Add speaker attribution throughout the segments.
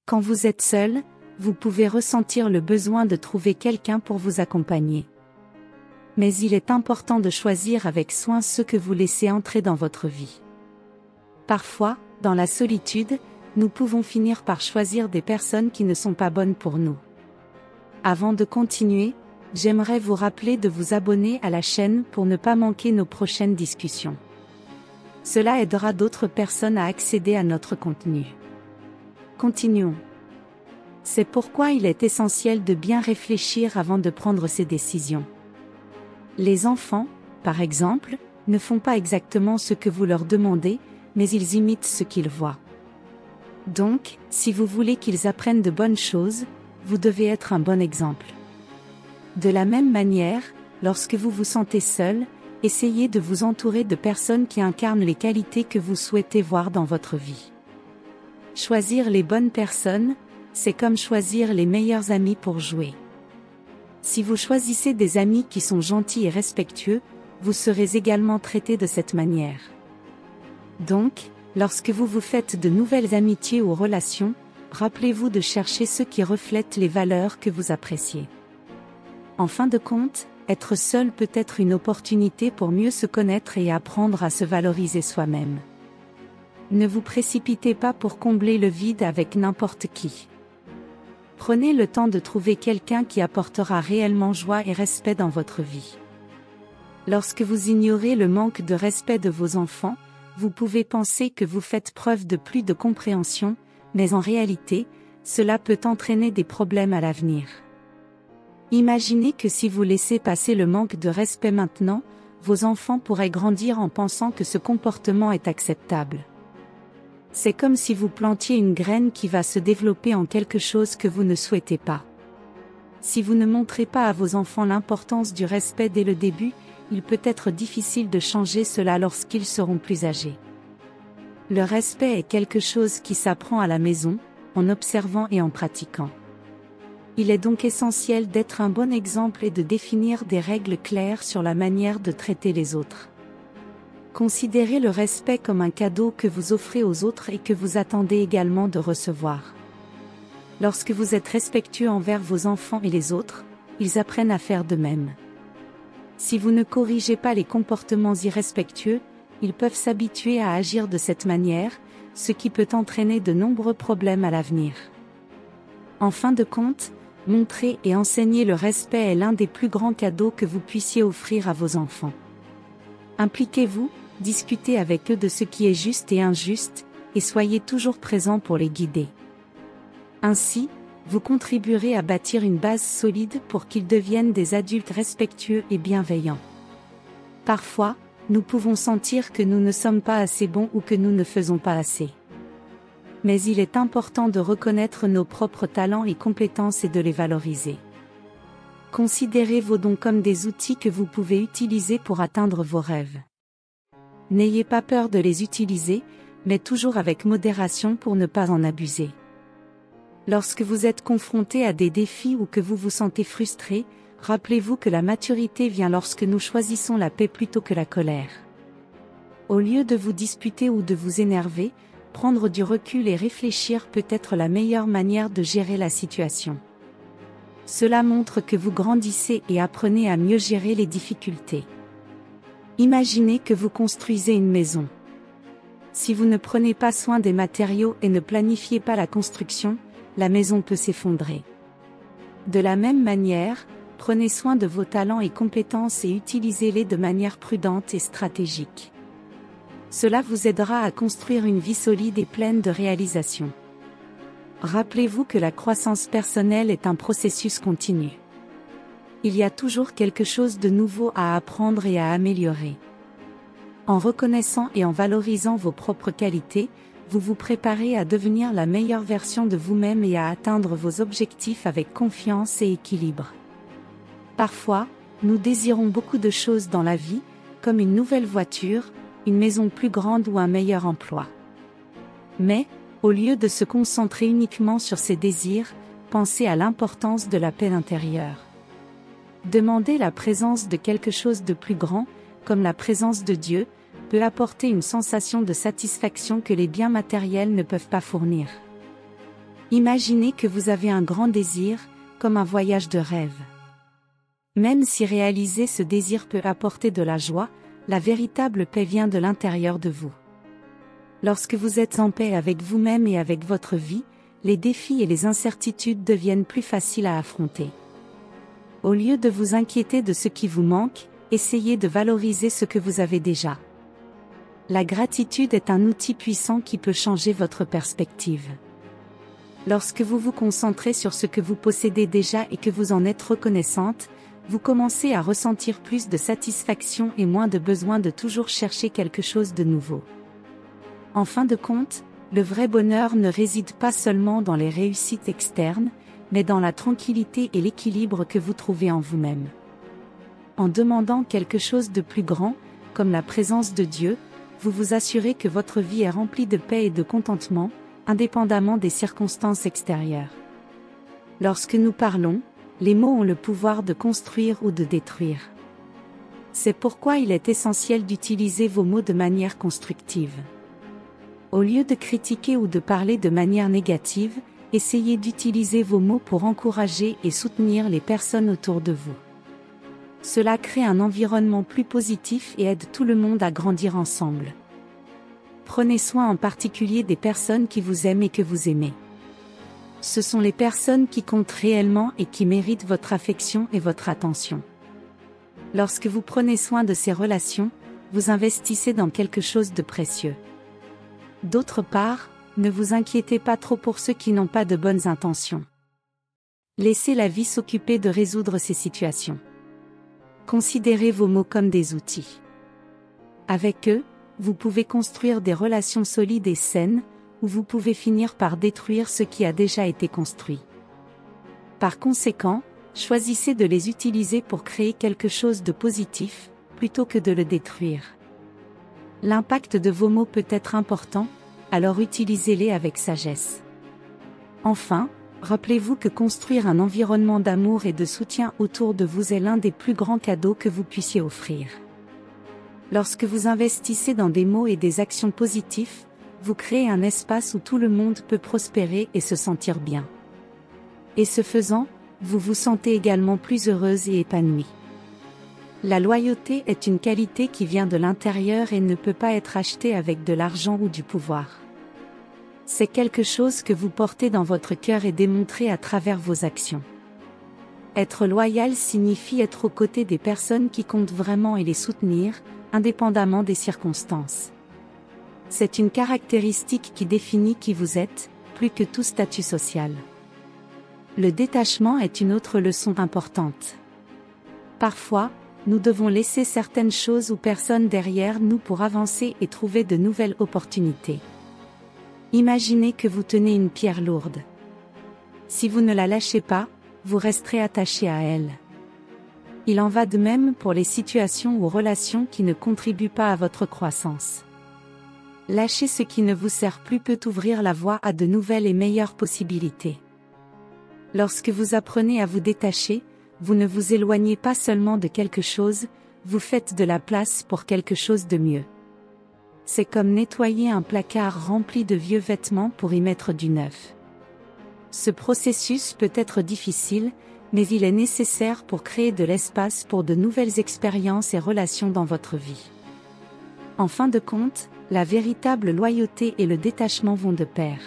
Speaker 1: Quand vous êtes seul, vous pouvez ressentir le besoin de trouver quelqu'un pour vous accompagner. Mais il est important de choisir avec soin ceux que vous laissez entrer dans votre vie. Parfois, dans la solitude, nous pouvons finir par choisir des personnes qui ne sont pas bonnes pour nous. Avant de continuer, j'aimerais vous rappeler de vous abonner à la chaîne pour ne pas manquer nos prochaines discussions. Cela aidera d'autres personnes à accéder à notre contenu. Continuons. C'est pourquoi il est essentiel de bien réfléchir avant de prendre ses décisions. Les enfants, par exemple, ne font pas exactement ce que vous leur demandez, mais ils imitent ce qu'ils voient. Donc, si vous voulez qu'ils apprennent de bonnes choses, vous devez être un bon exemple. De la même manière, lorsque vous vous sentez seul, essayez de vous entourer de personnes qui incarnent les qualités que vous souhaitez voir dans votre vie. Choisir les bonnes personnes, c'est comme choisir les meilleurs amis pour jouer. Si vous choisissez des amis qui sont gentils et respectueux, vous serez également traité de cette manière. Donc, lorsque vous vous faites de nouvelles amitiés ou relations, rappelez-vous de chercher ceux qui reflètent les valeurs que vous appréciez. En fin de compte, être seul peut être une opportunité pour mieux se connaître et apprendre à se valoriser soi-même. Ne vous précipitez pas pour combler le vide avec n'importe qui. Prenez le temps de trouver quelqu'un qui apportera réellement joie et respect dans votre vie. Lorsque vous ignorez le manque de respect de vos enfants, vous pouvez penser que vous faites preuve de plus de compréhension, mais en réalité, cela peut entraîner des problèmes à l'avenir. Imaginez que si vous laissez passer le manque de respect maintenant, vos enfants pourraient grandir en pensant que ce comportement est acceptable. C'est comme si vous plantiez une graine qui va se développer en quelque chose que vous ne souhaitez pas. Si vous ne montrez pas à vos enfants l'importance du respect dès le début, il peut être difficile de changer cela lorsqu'ils seront plus âgés. Le respect est quelque chose qui s'apprend à la maison, en observant et en pratiquant. Il est donc essentiel d'être un bon exemple et de définir des règles claires sur la manière de traiter les autres. Considérez le respect comme un cadeau que vous offrez aux autres et que vous attendez également de recevoir. Lorsque vous êtes respectueux envers vos enfants et les autres, ils apprennent à faire de même. Si vous ne corrigez pas les comportements irrespectueux, ils peuvent s'habituer à agir de cette manière, ce qui peut entraîner de nombreux problèmes à l'avenir. En fin de compte, montrer et enseigner le respect est l'un des plus grands cadeaux que vous puissiez offrir à vos enfants. Impliquez-vous, discutez avec eux de ce qui est juste et injuste, et soyez toujours présent pour les guider. Ainsi, vous contribuerez à bâtir une base solide pour qu'ils deviennent des adultes respectueux et bienveillants. Parfois, nous pouvons sentir que nous ne sommes pas assez bons ou que nous ne faisons pas assez. Mais il est important de reconnaître nos propres talents et compétences et de les valoriser. Considérez vos dons comme des outils que vous pouvez utiliser pour atteindre vos rêves. N'ayez pas peur de les utiliser, mais toujours avec modération pour ne pas en abuser. Lorsque vous êtes confronté à des défis ou que vous vous sentez frustré, rappelez-vous que la maturité vient lorsque nous choisissons la paix plutôt que la colère. Au lieu de vous disputer ou de vous énerver, prendre du recul et réfléchir peut être la meilleure manière de gérer la situation. Cela montre que vous grandissez et apprenez à mieux gérer les difficultés. Imaginez que vous construisez une maison. Si vous ne prenez pas soin des matériaux et ne planifiez pas la construction, la maison peut s'effondrer. De la même manière, prenez soin de vos talents et compétences et utilisez-les de manière prudente et stratégique. Cela vous aidera à construire une vie solide et pleine de réalisations. Rappelez-vous que la croissance personnelle est un processus continu. Il y a toujours quelque chose de nouveau à apprendre et à améliorer. En reconnaissant et en valorisant vos propres qualités, vous vous préparez à devenir la meilleure version de vous-même et à atteindre vos objectifs avec confiance et équilibre. Parfois, nous désirons beaucoup de choses dans la vie, comme une nouvelle voiture, une maison plus grande ou un meilleur emploi. Mais, au lieu de se concentrer uniquement sur ces désirs, pensez à l'importance de la paix intérieure. Demandez la présence de quelque chose de plus grand, comme la présence de Dieu, peut apporter une sensation de satisfaction que les biens matériels ne peuvent pas fournir. Imaginez que vous avez un grand désir, comme un voyage de rêve. Même si réaliser ce désir peut apporter de la joie, la véritable paix vient de l'intérieur de vous. Lorsque vous êtes en paix avec vous-même et avec votre vie, les défis et les incertitudes deviennent plus faciles à affronter. Au lieu de vous inquiéter de ce qui vous manque, essayez de valoriser ce que vous avez déjà. La gratitude est un outil puissant qui peut changer votre perspective. Lorsque vous vous concentrez sur ce que vous possédez déjà et que vous en êtes reconnaissante, vous commencez à ressentir plus de satisfaction et moins de besoin de toujours chercher quelque chose de nouveau. En fin de compte, le vrai bonheur ne réside pas seulement dans les réussites externes, mais dans la tranquillité et l'équilibre que vous trouvez en vous-même. En demandant quelque chose de plus grand, comme la présence de Dieu, vous vous assurez que votre vie est remplie de paix et de contentement, indépendamment des circonstances extérieures. Lorsque nous parlons, les mots ont le pouvoir de construire ou de détruire. C'est pourquoi il est essentiel d'utiliser vos mots de manière constructive. Au lieu de critiquer ou de parler de manière négative, essayez d'utiliser vos mots pour encourager et soutenir les personnes autour de vous. Cela crée un environnement plus positif et aide tout le monde à grandir ensemble. Prenez soin en particulier des personnes qui vous aiment et que vous aimez. Ce sont les personnes qui comptent réellement et qui méritent votre affection et votre attention. Lorsque vous prenez soin de ces relations, vous investissez dans quelque chose de précieux. D'autre part, ne vous inquiétez pas trop pour ceux qui n'ont pas de bonnes intentions. Laissez la vie s'occuper de résoudre ces situations. Considérez vos mots comme des outils. Avec eux, vous pouvez construire des relations solides et saines, ou vous pouvez finir par détruire ce qui a déjà été construit. Par conséquent, choisissez de les utiliser pour créer quelque chose de positif, plutôt que de le détruire. L'impact de vos mots peut être important, alors utilisez-les avec sagesse. Enfin, rappelez-vous que construire un environnement d'amour et de soutien autour de vous est l'un des plus grands cadeaux que vous puissiez offrir. Lorsque vous investissez dans des mots et des actions positifs, vous créez un espace où tout le monde peut prospérer et se sentir bien. Et ce faisant, vous vous sentez également plus heureuse et épanouie. La loyauté est une qualité qui vient de l'intérieur et ne peut pas être achetée avec de l'argent ou du pouvoir. C'est quelque chose que vous portez dans votre cœur et démontrez à travers vos actions. Être loyal signifie être aux côtés des personnes qui comptent vraiment et les soutenir, indépendamment des circonstances. C'est une caractéristique qui définit qui vous êtes, plus que tout statut social. Le détachement est une autre leçon importante. Parfois, nous devons laisser certaines choses ou personnes derrière nous pour avancer et trouver de nouvelles opportunités. Imaginez que vous tenez une pierre lourde. Si vous ne la lâchez pas, vous resterez attaché à elle. Il en va de même pour les situations ou relations qui ne contribuent pas à votre croissance. Lâcher ce qui ne vous sert plus peut ouvrir la voie à de nouvelles et meilleures possibilités. Lorsque vous apprenez à vous détacher, vous ne vous éloignez pas seulement de quelque chose, vous faites de la place pour quelque chose de mieux. C'est comme nettoyer un placard rempli de vieux vêtements pour y mettre du neuf. Ce processus peut être difficile, mais il est nécessaire pour créer de l'espace pour de nouvelles expériences et relations dans votre vie. En fin de compte, la véritable loyauté et le détachement vont de pair.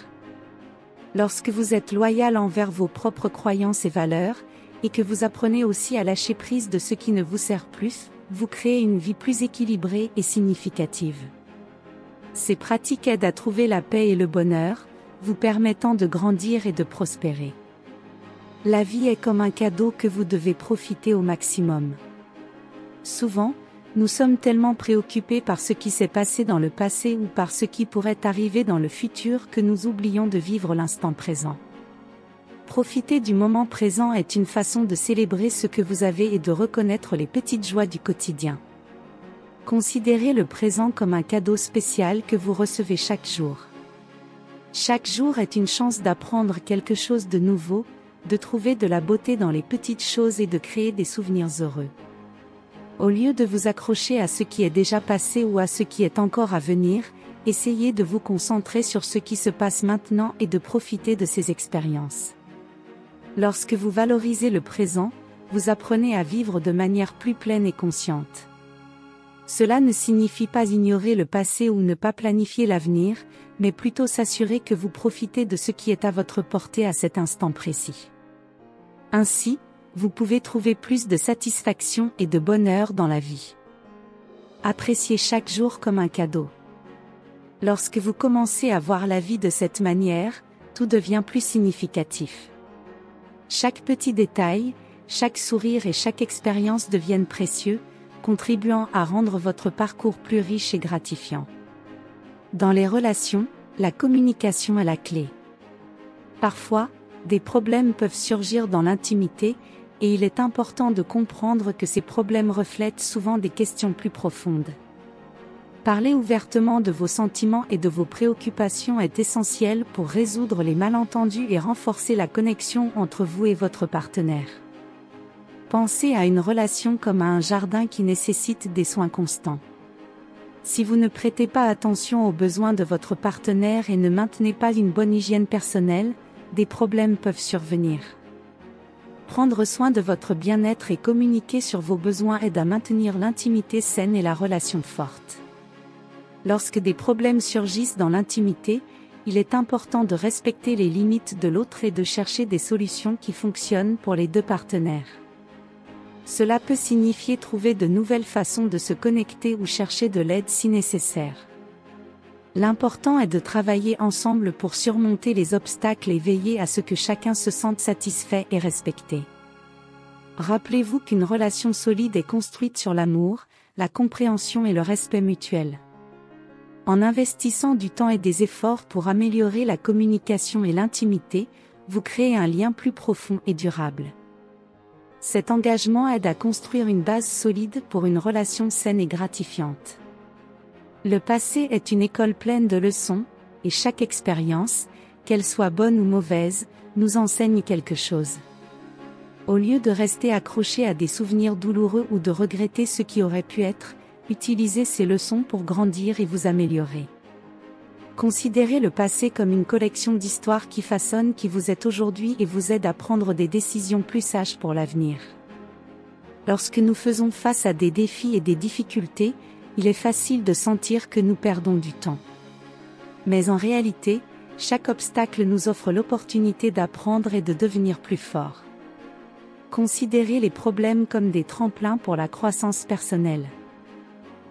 Speaker 1: Lorsque vous êtes loyal envers vos propres croyances et valeurs, et que vous apprenez aussi à lâcher prise de ce qui ne vous sert plus, vous créez une vie plus équilibrée et significative. Ces pratiques aident à trouver la paix et le bonheur, vous permettant de grandir et de prospérer. La vie est comme un cadeau que vous devez profiter au maximum. Souvent, nous sommes tellement préoccupés par ce qui s'est passé dans le passé ou par ce qui pourrait arriver dans le futur que nous oublions de vivre l'instant présent. Profiter du moment présent est une façon de célébrer ce que vous avez et de reconnaître les petites joies du quotidien. Considérez le présent comme un cadeau spécial que vous recevez chaque jour. Chaque jour est une chance d'apprendre quelque chose de nouveau, de trouver de la beauté dans les petites choses et de créer des souvenirs heureux. Au lieu de vous accrocher à ce qui est déjà passé ou à ce qui est encore à venir, essayez de vous concentrer sur ce qui se passe maintenant et de profiter de ces expériences. Lorsque vous valorisez le présent, vous apprenez à vivre de manière plus pleine et consciente. Cela ne signifie pas ignorer le passé ou ne pas planifier l'avenir, mais plutôt s'assurer que vous profitez de ce qui est à votre portée à cet instant précis. Ainsi, vous pouvez trouver plus de satisfaction et de bonheur dans la vie. Appréciez chaque jour comme un cadeau. Lorsque vous commencez à voir la vie de cette manière, tout devient plus significatif. Chaque petit détail, chaque sourire et chaque expérience deviennent précieux, contribuant à rendre votre parcours plus riche et gratifiant. Dans les relations, la communication est la clé. Parfois, des problèmes peuvent surgir dans l'intimité, et il est important de comprendre que ces problèmes reflètent souvent des questions plus profondes. Parler ouvertement de vos sentiments et de vos préoccupations est essentiel pour résoudre les malentendus et renforcer la connexion entre vous et votre partenaire. Pensez à une relation comme à un jardin qui nécessite des soins constants. Si vous ne prêtez pas attention aux besoins de votre partenaire et ne maintenez pas une bonne hygiène personnelle, des problèmes peuvent survenir. Prendre soin de votre bien-être et communiquer sur vos besoins aide à maintenir l'intimité saine et la relation forte. Lorsque des problèmes surgissent dans l'intimité, il est important de respecter les limites de l'autre et de chercher des solutions qui fonctionnent pour les deux partenaires. Cela peut signifier trouver de nouvelles façons de se connecter ou chercher de l'aide si nécessaire. L'important est de travailler ensemble pour surmonter les obstacles et veiller à ce que chacun se sente satisfait et respecté. Rappelez-vous qu'une relation solide est construite sur l'amour, la compréhension et le respect mutuel. En investissant du temps et des efforts pour améliorer la communication et l'intimité, vous créez un lien plus profond et durable. Cet engagement aide à construire une base solide pour une relation saine et gratifiante. Le passé est une école pleine de leçons, et chaque expérience, qu'elle soit bonne ou mauvaise, nous enseigne quelque chose. Au lieu de rester accroché à des souvenirs douloureux ou de regretter ce qui aurait pu être, utilisez ces leçons pour grandir et vous améliorer. Considérez le passé comme une collection d'histoires qui façonnent qui vous êtes aujourd'hui et vous aide à prendre des décisions plus sages pour l'avenir. Lorsque nous faisons face à des défis et des difficultés, il est facile de sentir que nous perdons du temps. Mais en réalité, chaque obstacle nous offre l'opportunité d'apprendre et de devenir plus fort. Considérez les problèmes comme des tremplins pour la croissance personnelle.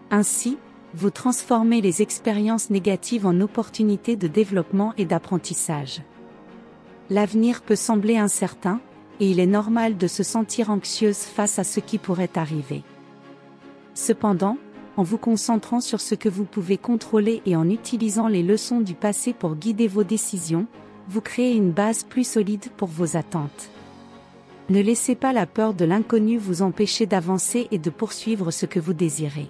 Speaker 1: Ainsi, vous transformez les expériences négatives en opportunités de développement et d'apprentissage. L'avenir peut sembler incertain, et il est normal de se sentir anxieuse face à ce qui pourrait arriver. Cependant, en vous concentrant sur ce que vous pouvez contrôler et en utilisant les leçons du passé pour guider vos décisions, vous créez une base plus solide pour vos attentes. Ne laissez pas la peur de l'inconnu vous empêcher d'avancer et de poursuivre ce que vous désirez.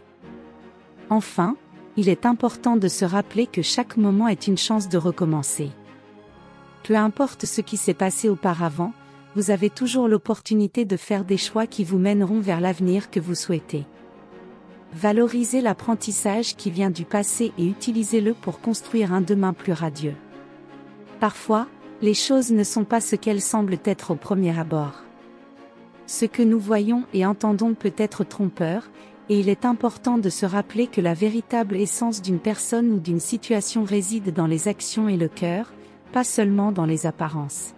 Speaker 1: Enfin, il est important de se rappeler que chaque moment est une chance de recommencer. Peu importe ce qui s'est passé auparavant, vous avez toujours l'opportunité de faire des choix qui vous mèneront vers l'avenir que vous souhaitez. Valorisez l'apprentissage qui vient du passé et utilisez-le pour construire un demain plus radieux. Parfois, les choses ne sont pas ce qu'elles semblent être au premier abord. Ce que nous voyons et entendons peut être trompeur, et il est important de se rappeler que la véritable essence d'une personne ou d'une situation réside dans les actions et le cœur, pas seulement dans les apparences.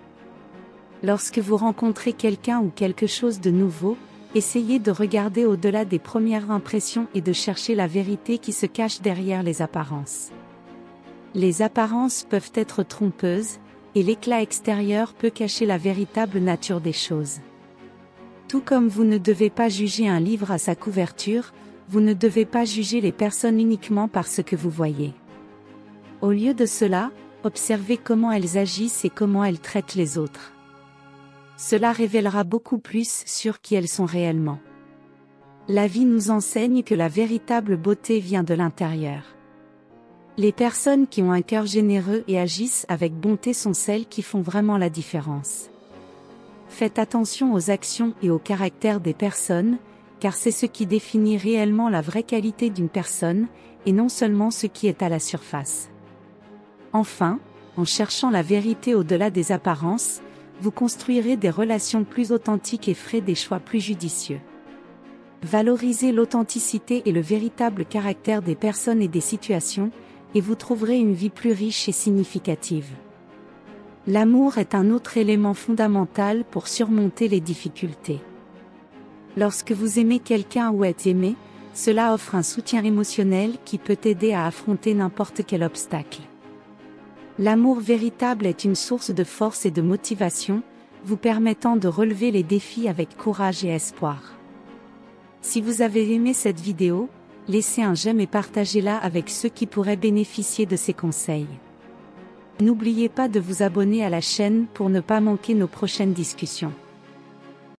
Speaker 1: Lorsque vous rencontrez quelqu'un ou quelque chose de nouveau, essayez de regarder au-delà des premières impressions et de chercher la vérité qui se cache derrière les apparences. Les apparences peuvent être trompeuses, et l'éclat extérieur peut cacher la véritable nature des choses. Tout comme vous ne devez pas juger un livre à sa couverture, vous ne devez pas juger les personnes uniquement par ce que vous voyez. Au lieu de cela, observez comment elles agissent et comment elles traitent les autres. Cela révélera beaucoup plus sur qui elles sont réellement. La vie nous enseigne que la véritable beauté vient de l'intérieur. Les personnes qui ont un cœur généreux et agissent avec bonté sont celles qui font vraiment la différence. Faites attention aux actions et au caractère des personnes, car c'est ce qui définit réellement la vraie qualité d'une personne, et non seulement ce qui est à la surface. Enfin, en cherchant la vérité au-delà des apparences, vous construirez des relations plus authentiques et ferez des choix plus judicieux. Valorisez l'authenticité et le véritable caractère des personnes et des situations, et vous trouverez une vie plus riche et significative. L'amour est un autre élément fondamental pour surmonter les difficultés. Lorsque vous aimez quelqu'un ou êtes aimé, cela offre un soutien émotionnel qui peut aider à affronter n'importe quel obstacle. L'amour véritable est une source de force et de motivation, vous permettant de relever les défis avec courage et espoir. Si vous avez aimé cette vidéo, laissez un j'aime et partagez-la avec ceux qui pourraient bénéficier de ces conseils. N'oubliez pas de vous abonner à la chaîne pour ne pas manquer nos prochaines discussions.